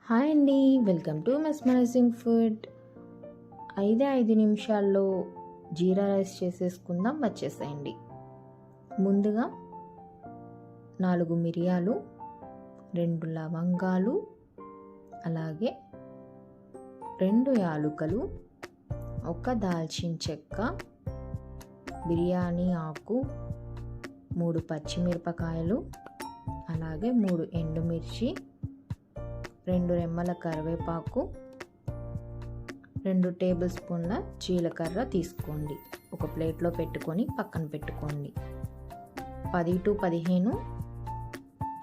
Hi అండి, welcome to mesmerising food. 5 నిమిషాల్లో జీరా rice చేసేసుకుందాం. వచ్చేసేయండి. ముందుగా 4 మిరియాలు, 2 లవంగాలు, అలాగే 2 యాలుకలు, 1 దాల్చిన చెక్క, బిర్యానీ ఆకు, 3 పచ్చిమిరపకాయలు, అలాగే 3 ఎండుమిర్చి, 2 రెమ్మల కరివేపాకు, 2 టేబుల్ స్పూన్ల జీలకర్ర తీసుకోండి. ఒక ప్లేట్లో పెట్టుకొని పక్కన పెట్టుకోండి. 10 to 15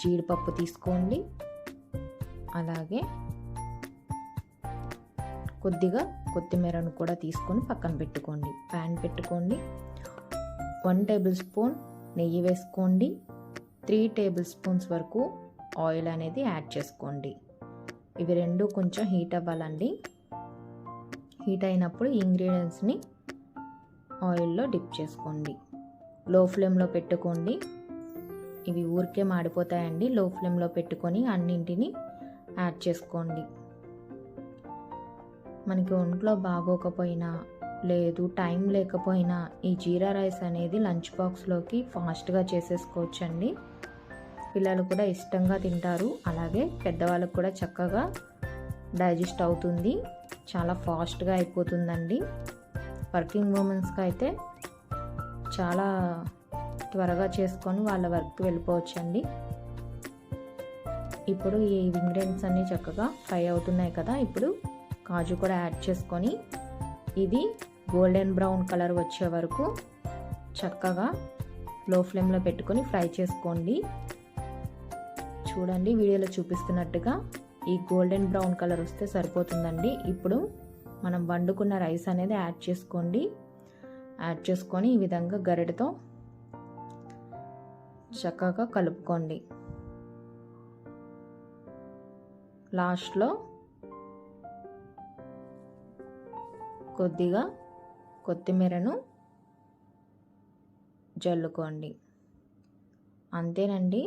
జీడిపప్పు తీసుకోండి. అలాగే కొద్దిగా కొత్తిమీరను కూడా తీసుకొని పక్కన పెట్టుకోండి. ప్యాన్ పెట్టుకోండి. 1 టేబుల్ స్పూన్ నెయ్యి వేసుకోండి. 3 టేబుల్ స్పూన్స్ వరకు ఆయిల్ అనేది యాడ్ చేసుకోండి. ఇవి రెండు కొంచెం హీట్ అవ్వాలండి. హీట్ అయినప్పుడు ఈ ఇంగ్రీడియంట్స్ని ఆయిల్లో డిప్ చేసుకోండి. లో ఫ్లేమ్లో పెట్టుకోండి. ఇవి ఊరికే మాడిపోతాయండి. లో ఫ్లేమ్లో పెట్టుకొని అన్నింటినీ యాడ్ చేసుకోండి. మనకి ఒంట్లో బాగోకపోయినా లేదు టైం లేకపోయినా ఈ జీరా రైస్ అనేది లంచ్ బాక్స్లోకి ఫాస్ట్గా చేసేసుకోవచ్చండి. పిల్లలు కూడా ఇష్టంగా తింటారు. అలాగే పెద్దవాళ్ళకు కూడా చక్కగా డైజెస్ట్ అవుతుంది. చాలా ఫాస్ట్గా అయిపోతుందండి. వర్కింగ్ ఉమెన్స్కి అయితే చాలా త్వరగా చేసుకొని వాళ్ళ వర్క్కి వెళ్ళిపోవచ్చండి. ఇప్పుడు ఈ ఇంగ్రీడియంట్స్ అన్నీ చక్కగా ఫ్రై అవుతున్నాయి కదా. ఇప్పుడు కాజు కూడా యాడ్ చేసుకొని ఇది గోల్డెన్ బ్రౌన్ కలర్ వచ్చే వరకు చక్కగా లో ఫ్లేమ్లో పెట్టుకొని ఫ్రై చేసుకోండి. చూడండి, వీడియోలో చూపిస్తున్నట్టుగా ఈ గోల్డెన్ బ్రౌన్ కలర్ వస్తే సరిపోతుందండి. ఇప్పుడు మనం వండుకున్న రైస్ అనేది యాడ్ చేసుకోండి. యాడ్ చేసుకొని ఈ విధంగా గరిటెతో చక్కగా కలుపుకోండి. లాస్ట్లో కొద్దిగా కొత్తిమీరను జల్లుకోండి. అంతేనండి.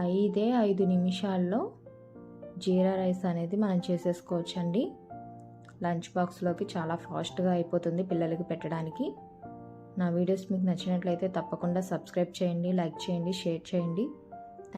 5 నిమిషాల్లో జీరా రైస్ అనేది మనం చేసేసుకోవచ్చండి. లంచ్ బాక్స్లోకి చాలా ఫాస్ట్గా అయిపోతుంది పిల్లలకి పెట్టడానికి. నా వీడియోస్ మీకు నచ్చినట్లయితే తప్పకుండా సబ్స్క్రైబ్ చేయండి, లైక్ చేయండి, షేర్ చేయండి.